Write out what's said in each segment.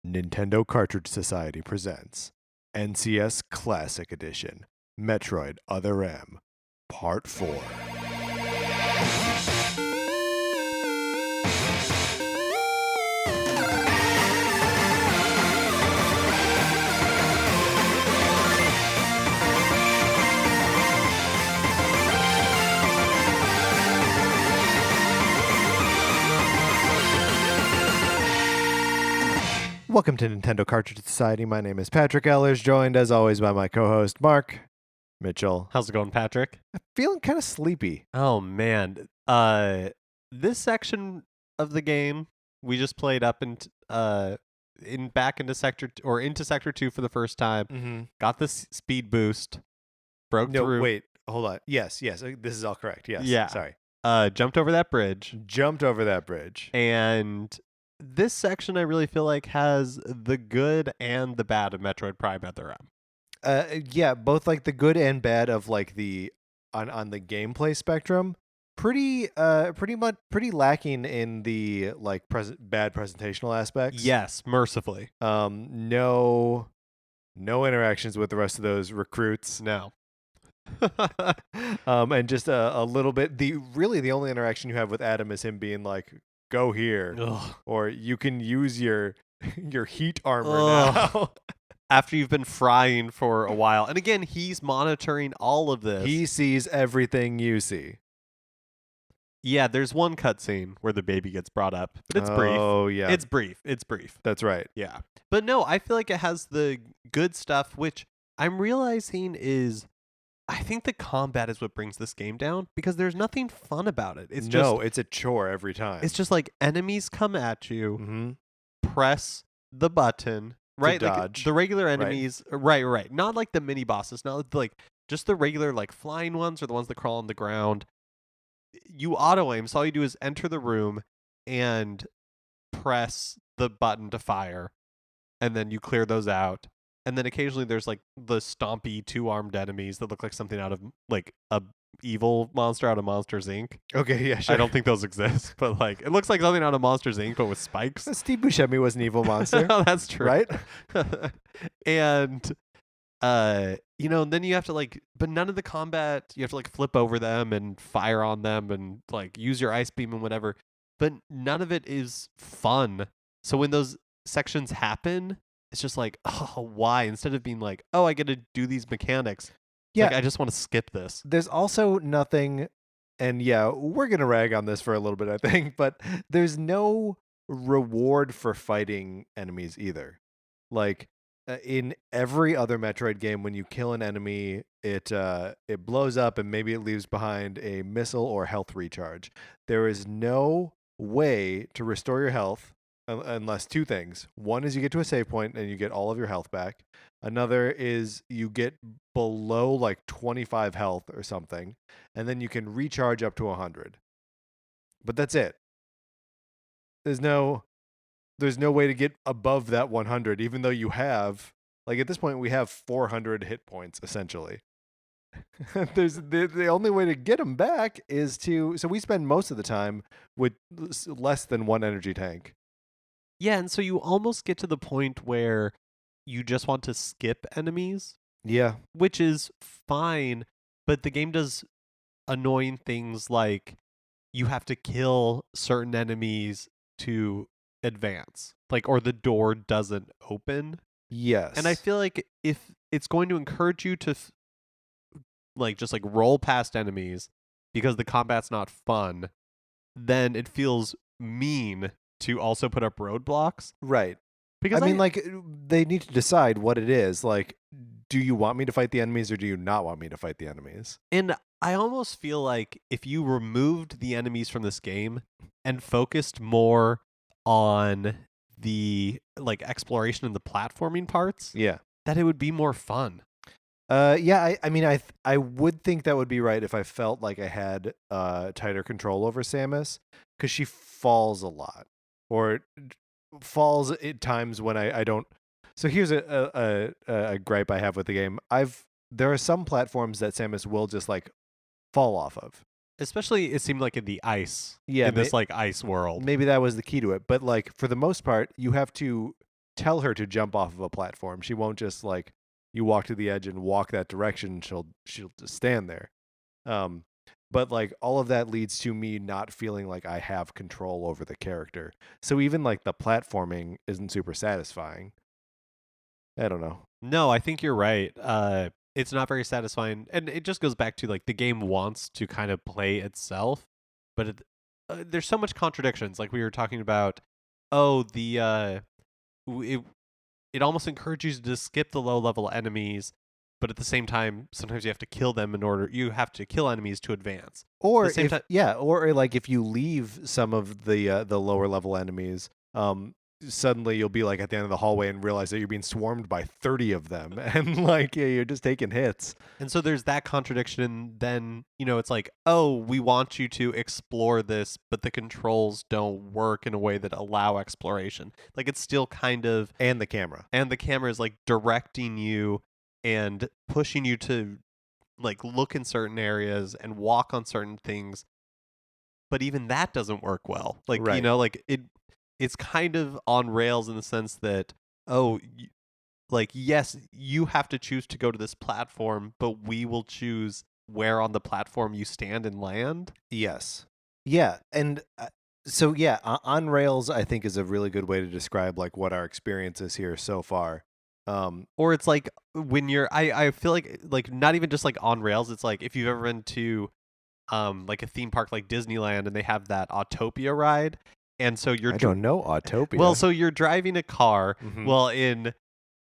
Nintendo Cartridge Society presents NCS Classic Edition, Metroid Other M, Part 4. Welcome to Nintendo Cartridge Society. My name is Patrick Ellers, joined as always by my co-host Mark Mitchell. How's it going, Patrick? I'm feeling kind of sleepy. Oh man. This section of the game we just played up back into sector 2 for the first time. Mm-hmm. Got this speed boost. Broke No, through. wait, hold on. Yes, this is all correct. Yes. Yeah. Sorry. Jumped over that bridge. Jumped over that bridge. And this section I really feel like has the good and the bad of Metroid Prime Other M. Yeah, both like the good and bad of like the on the gameplay spectrum. Pretty lacking in the like bad presentational aspects. Yes, mercifully. No interactions with the rest of those recruits. No. And just a little bit. The only interaction you have with Adam is him being like, "Go here," Ugh. or you can use your heat armor Ugh. now. After you've been frying for a while. And again, he's monitoring all of this. He sees everything you see. Yeah, there's one cutscene where the baby gets brought up, but it's brief. Oh, yeah. It's brief. That's right. Yeah. But no, I feel like it has the good stuff, which I'm realizing is, I think the combat is what brings this game down, because there's nothing fun about it. It's it's a chore every time. It's just like enemies come at you, Mm-hmm. press the button, right? Like dodge. the regular enemies, right. Not like the mini bosses, not like just the regular like flying ones or the ones that crawl on the ground. You auto aim, so all you do is enter the room and press the button to fire, and then you clear those out. And then occasionally there's like the stompy 2-armed enemies that look like something out of like a evil monster out of Monsters Inc. Okay, yeah, sure. I don't think those exist, but like it looks like something out of Monsters Inc. but with spikes. Steve Buscemi was an evil monster. No, that's true, right? And then you have to like, but none of the combat, you have to like flip over them and fire on them and like use your ice beam and whatever, but none of it is fun. So when those sections happen, it's just like, oh, why? Instead of being like, oh, I get to do these mechanics. Yeah. Like, I just want to skip this. There's also nothing, and yeah, we're going to rag on this for a little bit, I think, but there's no reward for fighting enemies either. Like, in every other Metroid game, when you kill an enemy, it blows up and maybe it leaves behind a missile or health recharge. There is no way to restore your health unless two things. One is you get to a save point and you get all of your health back. Another is you get below like 25 health or something, and then you can recharge up to 100. But that's it. There's no way to get above that 100, even though you have, like at this point, we have 400 hit points, essentially. There's the only way to get them back is so we spend most of the time with less than one energy tank. Yeah, and so you almost get to the point where you just want to skip enemies. Yeah. Which is fine, but the game does annoying things like you have to kill certain enemies to advance, like, or the door doesn't open. Yes. And I feel like if it's going to encourage you to just roll past enemies because the combat's not fun, then it feels mean to also put up roadblocks. Right. Because I mean, like, they need to decide what it is. Like, do you want me to fight the enemies or do you not want me to fight the enemies? And I almost feel like if you removed the enemies from this game and focused more on the like exploration and the platforming parts, yeah, that it would be more fun. Yeah, I mean, I would think that would be right if I felt like I had tighter control over Samus, because she falls a lot, or falls at times when I don't. So here's a gripe I have with the game. There are some platforms that Samus will just like fall off of. Especially, it seemed like in the ice. Yeah, in this like ice world. Maybe that was the key to it. But like for the most part, you have to tell her to jump off of a platform. She won't just like you walk to the edge and walk that direction. She'll just stand there. Um, but like all of that leads to me not feeling like I have control over the character. So even like the platforming isn't super satisfying. I don't know. No, I think you're right. It's not very satisfying, and it just goes back to like the game wants to kind of play itself, but there's so much contradictions. Like we were talking about, oh, it it almost encourages you to skip the low level enemies, but at the same time, sometimes you have to kill them you have to kill enemies to advance. At Or the same if time, yeah, or like if you leave some of the lower level enemies, suddenly you'll be like at the end of the hallway and realize that you're being swarmed by 30 of them, and like yeah, you're just taking hits. and so there's that contradiction. And then, it's like, oh, we want you to explore this, but the controls don't work in a way that allow exploration. Like it's still kind of, And the camera. and the camera is like directing you and pushing you to like look in certain areas and walk on certain things. But even that doesn't work well. Like, Right. like it's kind of on rails in the sense that, oh, like, yes, you have to choose to go to this platform, but we will choose where on the platform you stand and land. Yes. Yeah, and so yeah, on rails I think is a really good way to describe like what our experience is here so far. Or it's like when I feel like not even just like on rails, it's like if you've ever been to like a theme park like Disneyland and they have that Autopia ride. And so I don't know Autopia. well, so you're driving a car. Mhm. Well,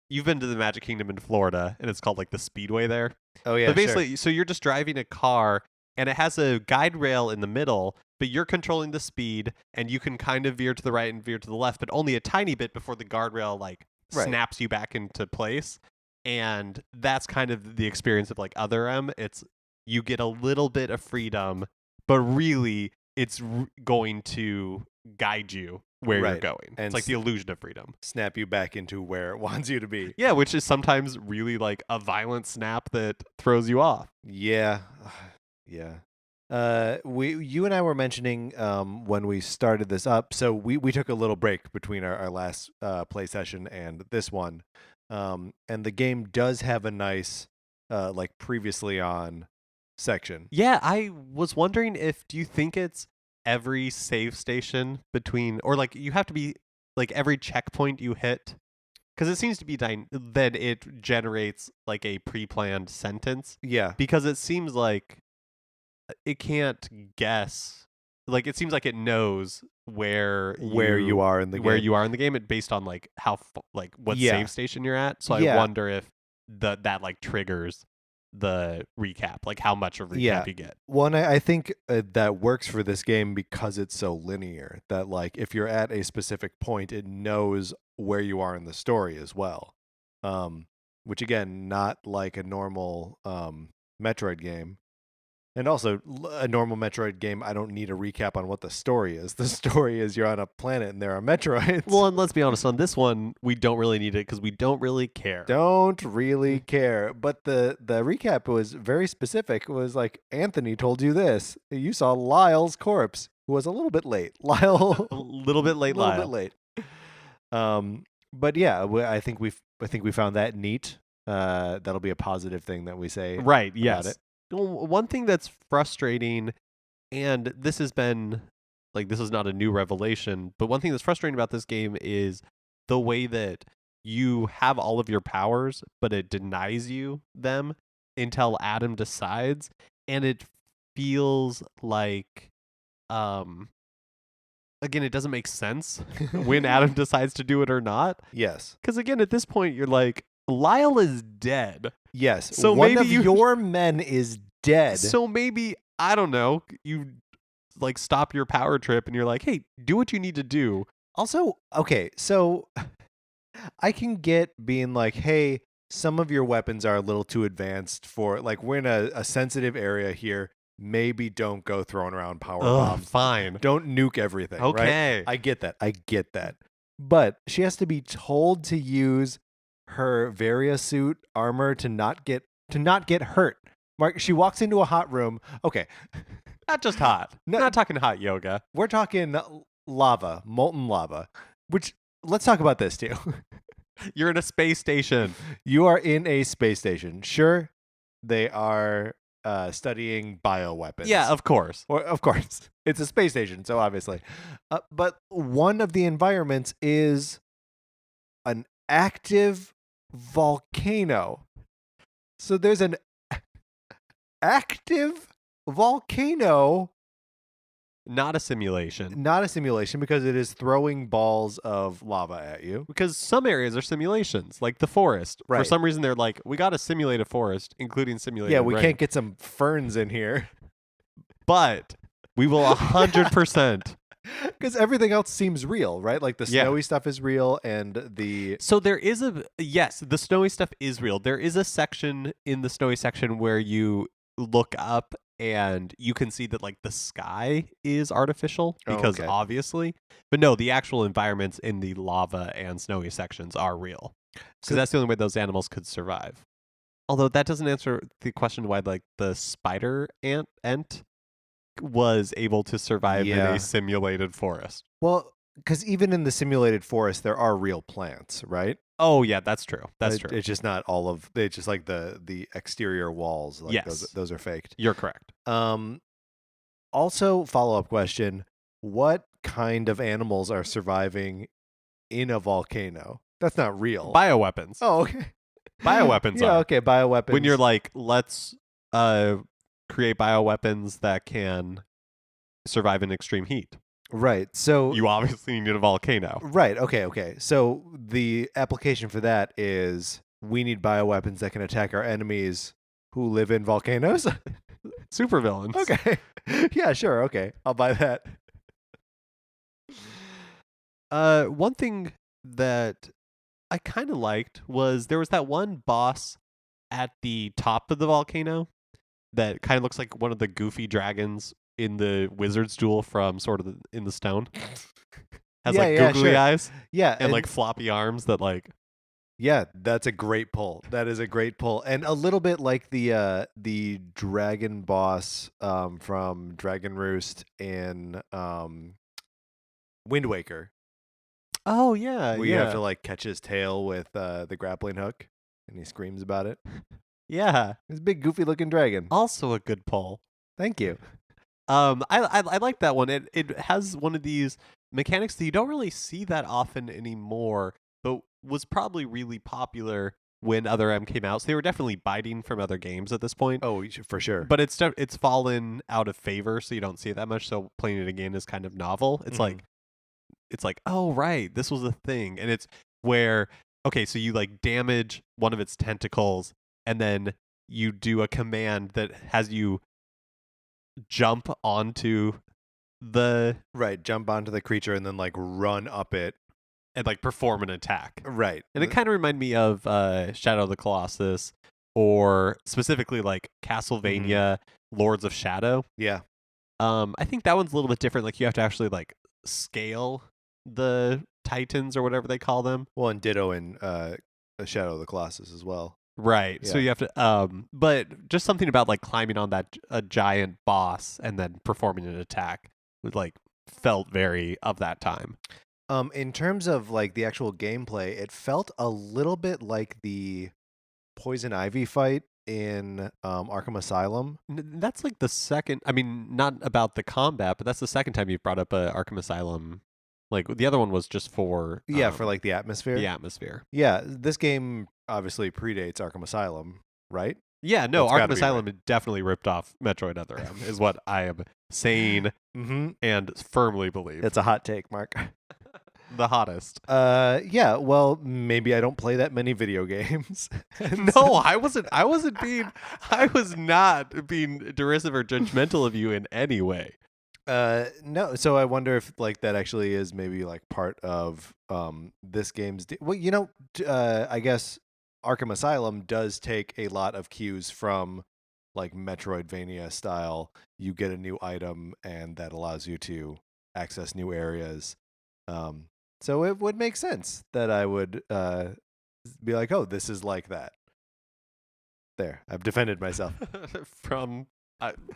you've been to the Magic Kingdom in Florida, and it's called like the Speedway there. Oh yeah, But sure. basically, so you're just driving a car, and it has a guide rail in the middle, but you're controlling the speed, and you can kind of veer to the right and veer to the left, but only a tiny bit before the guardrail like Right. snaps you back into place. And that's kind of the experience of like Other M. It's you get a little bit of freedom, but really it's going to guide you where you're Right. going. And It's like the illusion of freedom. snap you back into where it wants you to be. Yeah, which is sometimes really like a violent snap that throws you off. Yeah. Yeah. You and I were mentioning when we started this up, so we took a little break between our last play session and this one. And the game does have a nice like previously on section. Yeah, I was wondering do you think it's every save station between, or like you have to be like every checkpoint you hit? Because it seems to be that it generates like a pre-planned sentence, Yeah. because it seems like it can't guess. Like it seems like it knows where you are in the where game. you are in the game, it based on like like what Yeah. save station you're at. So Yeah. I wonder if that like triggers the recap, like how much of recap Yeah. you get. One, I think that works for this game because it's so linear that like if you're at a specific point, it knows where you are in the story as well. Which again, not like a normal Metroid game. And also, a normal Metroid game, I don't need a recap on what the story is. The story is you're on a planet and there are Metroids. Well, and let's be honest, on this one, we don't really need it because we don't really care. Don't really care. But the recap was very specific. It was like, Anthony told you this. You saw Lyle's corpse, who was a little bit late. Lyle, A little bit late, a little Lyle. bit late. But yeah, I think we found that neat. That'll be a positive thing that we say. Right, about yes. it. One thing that's frustrating, and this has been like, this is not a new revelation, but one thing that's frustrating about this game is the way that you have all of your powers, but it denies you them until Adam decides, and it feels like again, it doesn't make sense when Adam decides to do it or not. Yes. Because again, at this point, you're like, Lyle is dead. Yes. So one maybe of your men is dead. So maybe, I don't know, you like stop your power trip and you're like, hey, do what you need to do. Also, okay, so I can get being like, hey, some of your weapons are a little too advanced for, like, we're in a sensitive area here. Maybe don't go throwing around power bombs. Fine. Don't nuke everything. Okay. Right? I get that. But she has to be told to use her Varia suit armor to not get hurt. Mark, she walks into a hot room. Okay. Not just hot. No- Not talking hot yoga. We're talking lava, molten lava, which let's talk about this too. You're in a space station. You are in a space station. Sure, they are studying bioweapons. Yeah, of course. Or, of course, it's a space station, so obviously. But one of the environments is an active volcano. So there's an active volcano, Not a simulation. not a simulation, because it is throwing balls of lava at you. Because some areas are simulations, like the forest. For Right. some reason, they're like, we got to simulate a forest, including simulated Yeah, we rain. can't get some ferns in here But we will 100%. because everything else seems real, right? Like the Yeah. snowy stuff is real, and the So there is yes, the snowy stuff is real. There is a section in the snowy section where you look up and you can see that like the sky is artificial Oh, because okay. obviously, but no, the actual environments in the lava and snowy sections are real because So- that's the only way those animals could survive. Although that doesn't answer the question why like the spider ant was able to survive in Yeah. a simulated forest. well, because even in the simulated forest, there are real plants, right? Oh yeah, that's true. That's true. It's just not all of. It's just like the exterior walls. Like Yes. those are faked. You're correct. Also, follow-up question: what kind of animals are surviving in a volcano? That's not real. Bioweapons. Oh, okay. Bioweapons Yeah, are. okay. Bioweapons. When you're like, let's create bioweapons that can survive in extreme heat. right. So You obviously need a volcano. right. Okay. So the application for that is we need bioweapons that can attack our enemies who live in volcanoes. Supervillains. Okay. Yeah, sure. Okay. I'll buy that. One thing that I kind of liked was there was that one boss at the top of the volcano that kind of looks like one of the goofy dragons in the wizard's duel from Sword of in the Stone. Has like Yeah, googly sure. eyes Yeah. and like floppy arms that like yeah, that's a great pull. That is a great pull. And a little bit like the dragon boss from Dragon Roost in Wind Waker, oh yeah, where you have to like catch his tail with the grappling hook and he screams about it. yeah. It's a big goofy looking dragon. Also a good pull. Thank you. I like that one. It has one of these mechanics that you don't really see that often anymore, but was probably really popular when Other M came out. So they were definitely biting from other games at this point. Oh, for sure. But it's fallen out of favor, so you don't see it that much. So playing it again is kind of novel. It's Mhm. like, oh right, this was a thing, and it's where okay, so you like damage one of its tentacles, and then you do a command that has you jump onto the Right, jump onto the creature and then like run up it. and like perform an attack. Right. And it kind of reminded me of Shadow of the Colossus, or specifically like Castlevania Lords of Shadow. Yeah. I think that one's a little bit different. Like you have to actually like scale the titans or whatever they call them. Well, and ditto in Shadow of the Colossus as well. Right. So Yeah. you have to but just something about like climbing on that a giant boss and then performing an attack would like felt very of that time. In terms of like the actual gameplay, it felt a little bit like the Poison Ivy fight in Arkham Asylum. That's like the second. I mean, not about the combat, but that's the second time you've brought up Arkham Asylum. Like the other one was just for Yeah, for like the atmosphere. the atmosphere. Yeah, this game obviously predates Arkham Asylum, right? Yeah, no, That's gotta Arkham be Asylum definitely ripped off Metroid Other M, is what I am saying Mm-hmm. and firmly believe. It's a hot take, Mark. the hottest. Yeah. Well, maybe I don't play that many video games. No, I was not being derisive or judgmental of you in any way. No. So I wonder if like that actually is maybe like part of this game's. Well, I guess Arkham Asylum does take a lot of cues from like Metroidvania style. You get a new item, and that allows you to access new areas. So it would make sense that I would be like, oh, this is like that. There, I've defended myself. From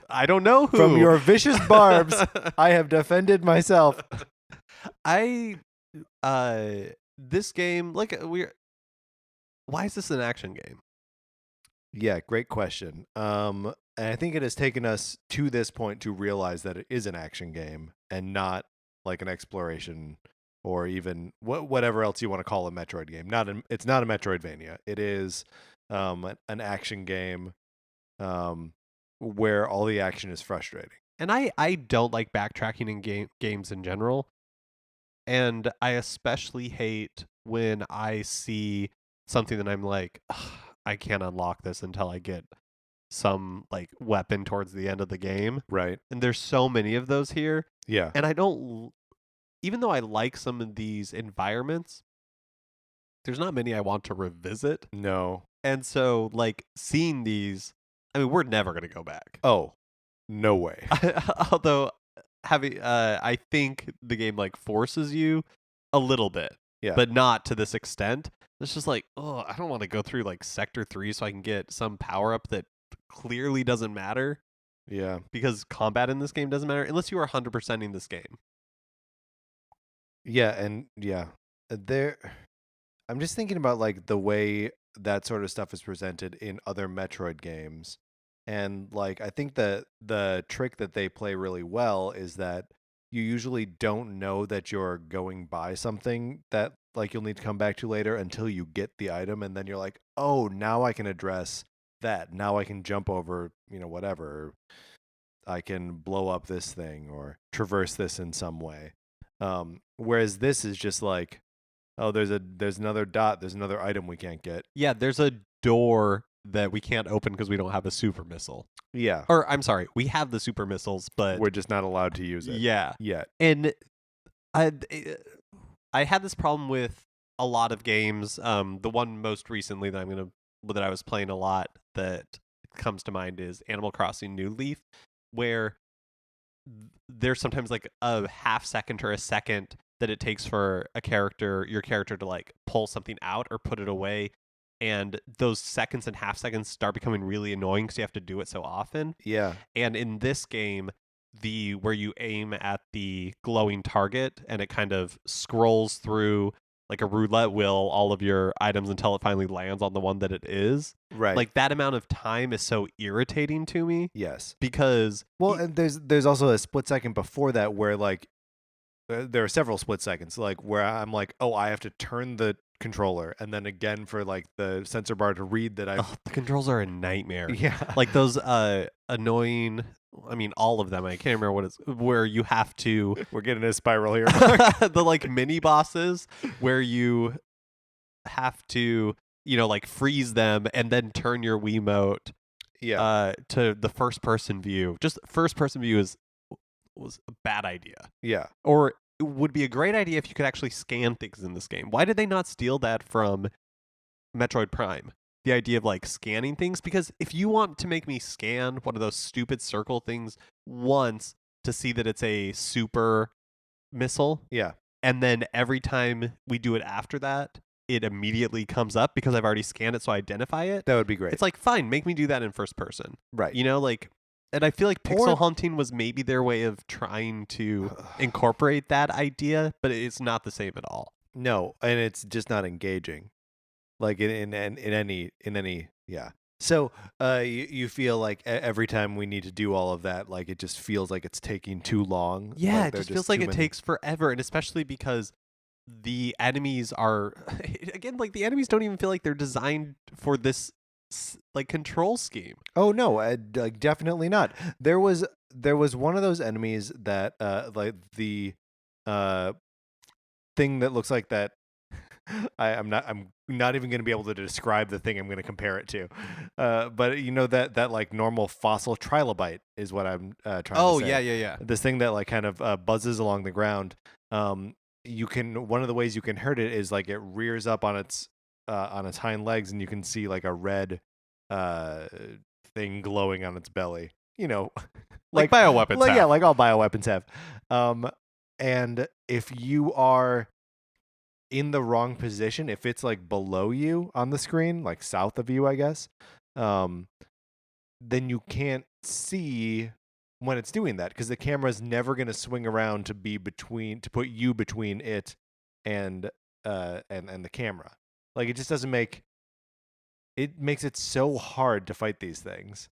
I don't know who. From your vicious barbs, I have defended myself. I this game, like why is this an action game? Yeah, great question. And I think it has taken us to this point to realize that it is an action game and not like an exploration or even whatever else you want to call a Metroid game. It's not a Metroidvania. It is an action game um, where all the action is frustrating. And I don't like backtracking in games in general, and I especially hate when I see something that I'm like, "Ugh, I can't unlock this until I get some like weapon towards the end of the game." Right. And there's so many of those here, Yeah. and I don't even though I like some of these environments, there's not many I want to revisit. No. And so like seeing these, I mean, we're never going to go back. Oh, no way. Although having I think the game like forces you a little bit, Yeah. but not to this extent. It's just like, oh, I don't want to go through like sector 3 so I can get some power up that clearly doesn't matter Yeah. because combat in this game doesn't matter unless you are 100%ing this game. Yeah, and yeah. There I'm just thinking about like the way that sort of stuff is presented in other Metroid games. And like I think that the trick that they play really well is that you usually don't know that you're going by something that like you'll need to come back to later until you get the item and then you're like, "Oh, now I can address that. Now I can jump over, whatever. I can blow up this thing or traverse this in some way." Whereas this is just like, oh, there's another dot. There's another item we can't get. Yeah, there's a door that we can't open because we don't have a super missile. Yeah, Or I'm sorry, we have the super missiles, but we're just not allowed to use it. yeah. Yet. And I I had this problem with a lot of games. The one most recently that I was playing a lot that comes to mind is Animal Crossing New Leaf, where there's sometimes like a half second or a second that it takes for your character to like pull something out or put it away, and those seconds and half seconds start becoming really annoying because you have to do it so often. Yeah. And in this game, the where you aim at the glowing target and it kind of scrolls through like a roulette wheel all of your items until it finally lands on the one that it is. Right. Like that amount of time is so irritating to me yes. because Well, and there's also a split second before that where like there are several split seconds like where I'm like, oh, I have to turn the controller, and then again for like the sensor bar to read that the controls are a nightmare. yeah, Like those annoying, I mean all of them. I can't remember what it's where you have to we're getting a spiral here. the like mini bosses where you have to, like freeze them and then turn your Wiimote yeah, to the first person view. Just first person view was a bad idea. yeah, Or it would be a great idea if you could actually scan things in this game. Why did they not steal that from Metroid Prime? The idea of like scanning things, because if you want to make me scan one of those stupid circle things once to see that it's a super missile, yeah. and then every time we do it after that, it immediately comes up because I've already scanned it, so I identify it. That would be great. It's like, fine, make me do that in first person. right. Like, and I feel like pixel Or- hunting was maybe their way of trying to incorporate that idea, but it's not the same at all. No, and it's just not engaging. Like in any yeah. So you feel like every time we need to do all of that, like it just feels like it's taking too long. Yeah, like it there are just feels like too it many- takes forever, and especially because the enemies are again like the enemies don't even feel like they're designed for this like control scheme. Oh no, like definitely not. There was one of those enemies that like the uh thing that looks like that. I'm not even going to be able to describe the thing I'm going to compare it to. But that like normal fossil trilobite is what I'm trying Oh to say. yeah. This thing that like kind of buzzes along the ground. One of the ways you can hurt it is like it rears up on its hind legs, and you can see like a red thing glowing on its belly. Like bioweapons like have. yeah, like all bioweapons have. And if you are in the wrong position, if it's like below you on the screen, like south of you, I guess, then you can't see when it's doing that because the camera's never going to swing around to put you between it and the camera. Like it just doesn't make it makes it so hard to fight these things.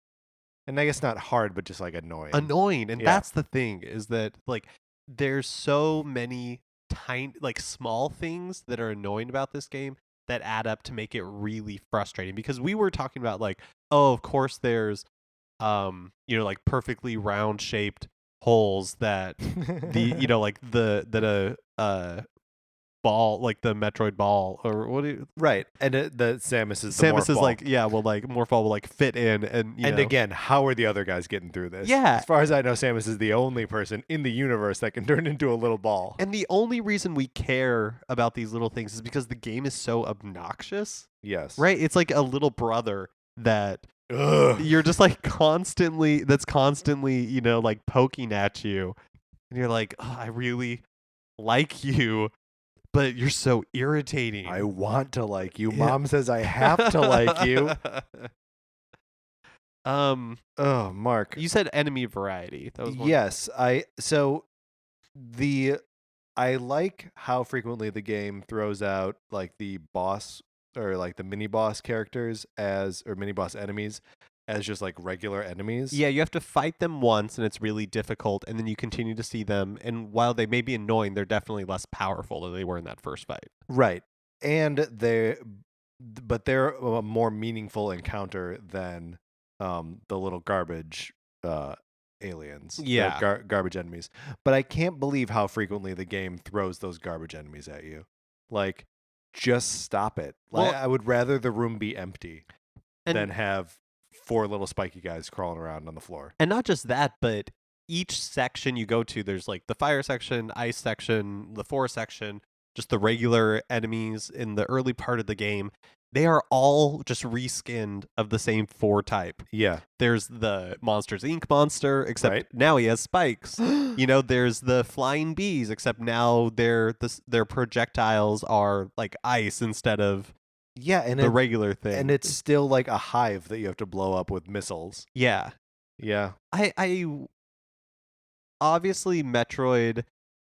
And I guess not hard, but just like annoying. Annoying, and Yeah. that's the thing, is that like there's so many tiny, like, small things that are annoying about this game that add up to make it really frustrating, because we were talking about, like, oh, of course there's like perfectly round shaped holes that like the ball, like the Metroid ball, or what do you, Right. And the Samus is the Samus morph is ball. like, yeah, well, like morph ball will like fit in, and And again, how are the other guys getting through this? Yeah. As far as I know, Samus is the only person in the universe that can turn into a little ball. And the only reason we care about these little things is because the game is so obnoxious, Yes. right? It's like a little brother that Ugh. you're just like constantly, like poking at you. And you're like, oh, I really like you, but you're so irritating. I want to like you. Yeah. Mom says I have to like you. Oh, Mark. you said enemy variety. That was one. Yes, I like how frequently the game throws out like the boss or like the mini boss characters or mini boss enemies as just like regular enemies. Yeah, you have to fight them once, and it's really difficult, and then you continue to see them. And while they may be annoying, they're definitely less powerful than they were in that first fight. Right. And they're a more meaningful encounter than the little garbage aliens. The Yeah. garbage enemies. But I can't believe how frequently the game throws those garbage enemies at you. Like, just stop it. Well- I would rather the room be empty And than have 4 little spiky guys crawling around on the floor. And not just that, but each section you go to, there's like the fire section, ice section, the forest section, just the regular enemies in the early part of the game. They are all just reskinned of the same 4 type. Yeah. There's the Monsters Inc. monster, except Right. now he has spikes. There's the flying bees, except now their projectiles are like ice instead of Yeah, and the regular thing. and it's still like a hive that you have to blow up with missiles. yeah. Yeah. I obviously Metroid,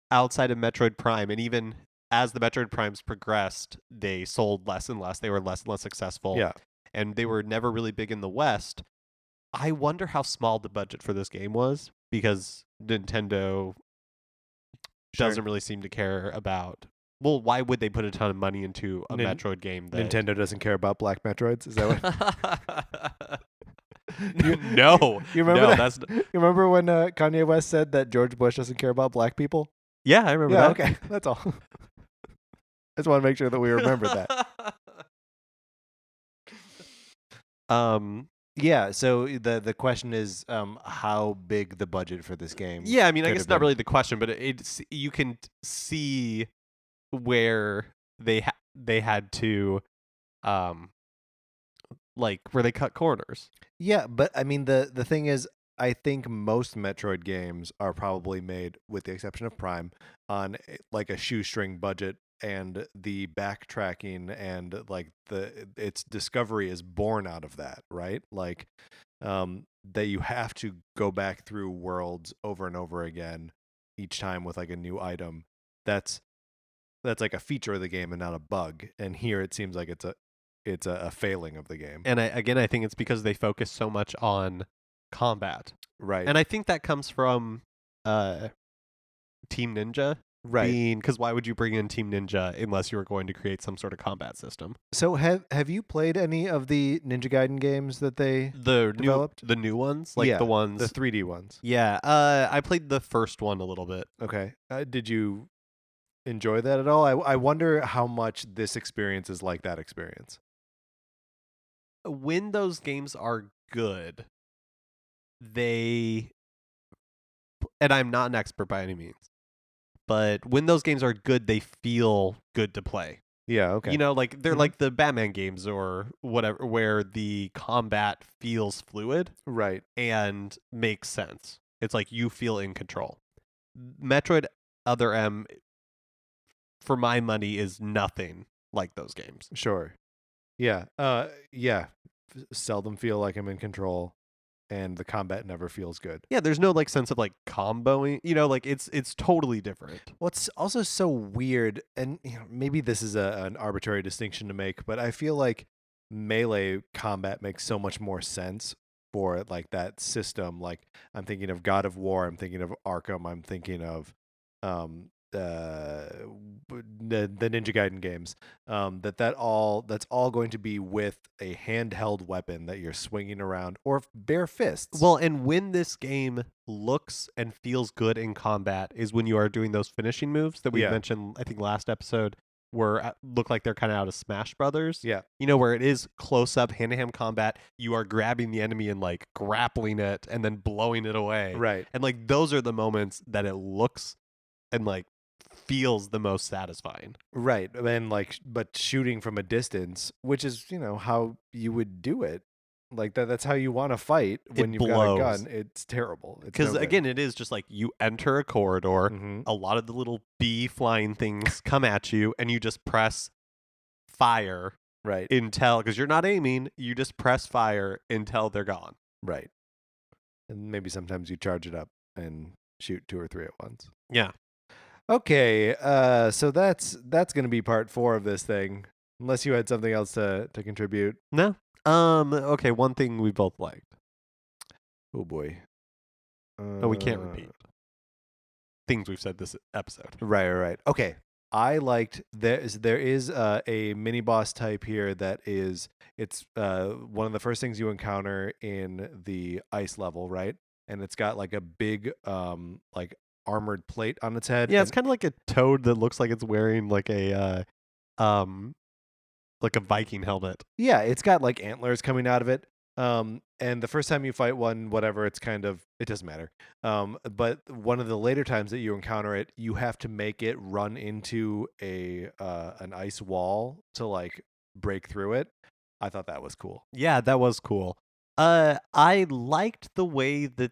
outside of Metroid Prime, and even as the Metroid Primes progressed, they sold less and less. They were less and less successful. Yeah. And they were never really big in the West. I wonder how small the budget for this game was, because Nintendo doesn't really seem to care about. Well, why would they put a ton of money into a Metroid game that Nintendo doesn't care about Black Metroids? Is that what? No. You remember No, that? You remember when Kanye West said that George Bush doesn't care about black people? Yeah, I remember Yeah, that. okay. That's all. I just want to make sure that we remember that. Yeah, so the question is how big the budget for this game. Yeah, I mean, I could guess have not been. really the question, but it's, you can see where they had to like where they cut corners. Yeah, but I mean the thing is I think most Metroid games are probably made, with the exception of Prime, on like a shoestring budget, and the backtracking and like its discovery is born out of that, right? Like that you have to go back through worlds over and over again each time with like a new item. That's like a feature of the game and not a bug. And here it seems like it's a failing of the game. And I think it's because they focus so much on combat. Right. And I think that comes from Team Ninja. Right. Because why would you bring in Team Ninja unless you were going to create some sort of combat system? So have you played any of the Ninja Gaiden games that they developed? The new ones, like Yeah, the ones, the 3D ones? yeah. I played the first one a little bit. Okay. Did you enjoy that at all? I wonder how much this experience is like that experience. When those games are good, and I'm not an expert by any means, but when those games are good, they feel good to play. Yeah, okay. Like they're Mhm. like the Batman games or whatever, where the combat feels fluid Right. and makes sense. It's like you feel in control. Metroid Other M, for my money, is nothing like those games. Sure. Yeah. Yeah. Seldom feel like I'm in control, and the combat never feels good. Yeah, there's no like sense of like comboing. Like it's totally different. What's also so weird, and maybe this is an arbitrary distinction to make, but I feel like melee combat makes so much more sense for like that system. Like I'm thinking of God of War, I'm thinking of Arkham, I'm thinking of um the Ninja Gaiden games. That's all going to be with a handheld weapon that you're swinging around or bare fists. Well, and when this game looks and feels good in combat is when you are doing those finishing moves that we Yeah. mentioned, I think last episode, where look like they're kind of out of Smash Brothers. Yeah. You know, where it is close up hand to hand combat. You are grabbing the enemy and like grappling it and then blowing it away. Right. And like those are the moments that it looks and like feels the most satisfying. Right. And like but shooting from a distance, which is, how you would do it. Like that's how you want to fight when you've got a blows. gun. It's terrible. Because again, it is just like you enter a corridor, Mhm. a lot of the little bee flying things come at you, and you just press fire Right. until, because you're not aiming, you just press fire until they're gone. Right. And maybe sometimes you charge it up and shoot 2 or 3 at once. Yeah. Okay, so that's going to be part 4 of this thing. Unless you had something else to contribute. No. Okay, one thing we both liked. Oh boy. No, we can't repeat things we've said this episode. Right. Okay. I liked there is a mini boss type here that it's one of the first things you encounter in the ice level, right? And it's got like a big like armored plate on its head. Yeah, it's kind of like a toad that looks like it's wearing like a Viking helmet. Yeah, it's got like antlers coming out of it. And the first time you fight one, whatever, it doesn't matter. But one of the later times that you encounter it, you have to make it run into an ice wall to like break through it. I thought that was cool. Yeah, that was cool. I liked the way that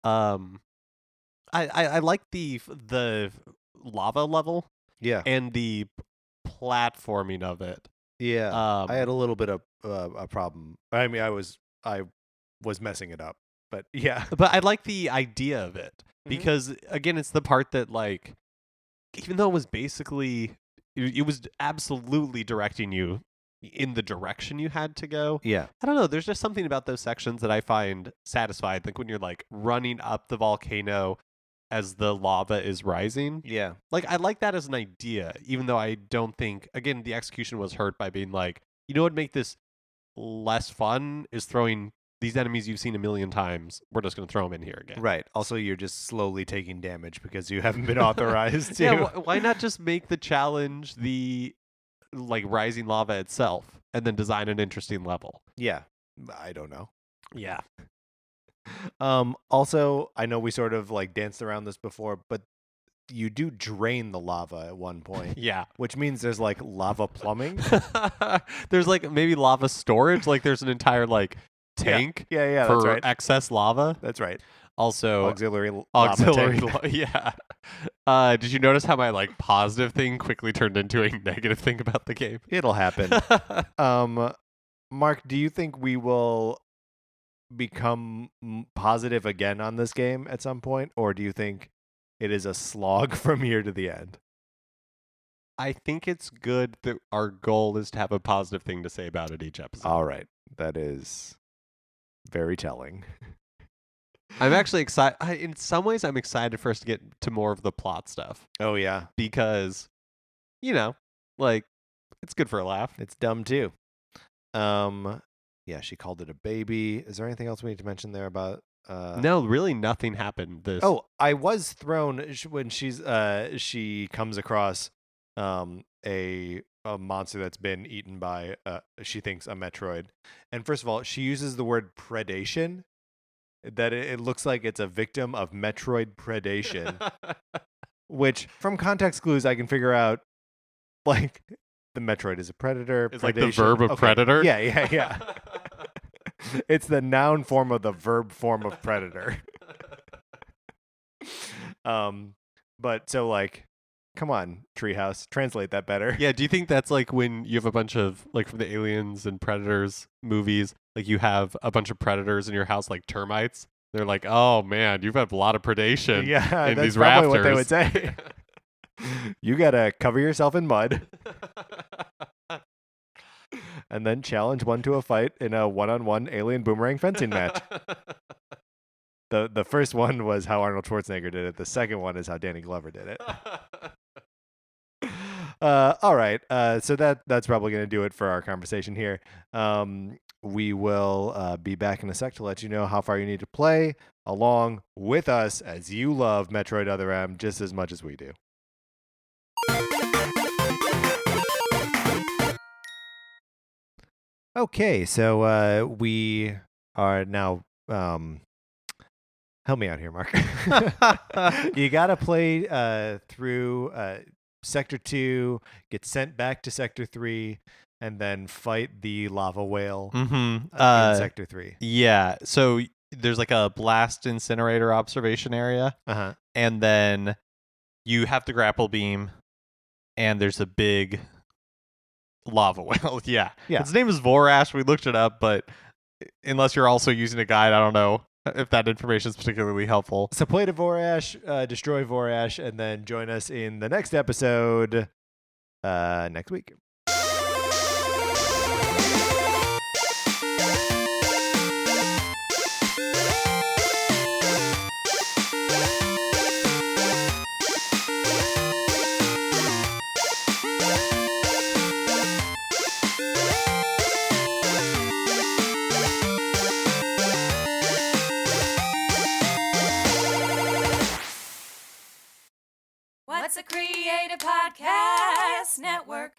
I liked the lava level. Yeah. And the platforming of it. Yeah. I had a little bit of a problem. I mean, I was messing it up, but yeah. But I like the idea of it because again, it's the part that like, even though it was basically, it was absolutely directing you in the direction you had to go. Yeah. I don't know. There's just something about those sections that I find satisfied. Like when you're like running up the volcano as the lava is rising. Yeah. Like I like that as an idea, even though I don't think, again, the execution was hurt by being like, you know what would make this less fun is throwing these enemies you've seen a million times. We're just going to throw them in here again. Right. Also, you're just slowly taking damage because you haven't been authorized to. Yeah, why not just make the challenge the like rising lava itself and then design an interesting level? Yeah. I don't know. Yeah. Also, I know we sort of like danced around this before, but you do drain the lava at one point. Yeah. Which means there's like lava plumbing. There's like maybe lava storage. Like there's an entire like tank yeah, for that's right. excess lava. That's right. Also, auxiliary lava tank. Yeah. Did you notice how my like positive thing quickly turned into a negative thing about the game? It'll happen. Mark, do you think we will become positive again on this game at some point, or do you think it is a slog from here to the end? I think it's good that our goal is to have a positive thing to say about it each episode. All right. That is very telling. I'm actually excited. In some ways, I'm excited for us to get to more of the plot stuff. Oh, yeah. Because, like, it's good for a laugh. It's dumb, too. Yeah, she called it a baby. Is there anything else we need to mention there about... No, really nothing happened. Oh, I was thrown when she comes across a monster that's been eaten by she thinks a Metroid. And first of all, she uses the word predation, that it looks like it's a victim of Metroid predation, which from context clues I can figure out like the Metroid is a predator. It's predation. Like the verb of predator. Yeah. It's the noun form of the verb form of predator. But so like, come on, Treehouse, translate that better. Yeah, do you think that's like when you have a bunch of, like from the Aliens and Predators movies, like you have a bunch of predators in your house like termites? They're like, oh man, you've had a lot of predation in that's these probably rafters. What they would say. You gotta cover yourself in mud. and then challenge one to a fight in a one-on-one alien boomerang fencing match. The first one was how Arnold Schwarzenegger did it. The second one is how Danny Glover did it. All right. So that's probably going to do it for our conversation here. We will be back in a sec to let you know how far you need to play along with us as you love Metroid Other M just as much as we do. Okay, so we are now. Help me out here, Mark. You gotta play through Sector 2, get sent back to Sector 3, and then fight the lava whale in Sector 3. Yeah, so there's like a blast incinerator observation area, and then you have to grapple beam, and there's a big lava whale. Yeah. Its name is Vorash. We looked it up, but unless you're also using a guide, I don't know if that information is particularly helpful. So play to Vorash, destroy Vorash, and then join us in the next episode next week. What's a Creative Podcast Network?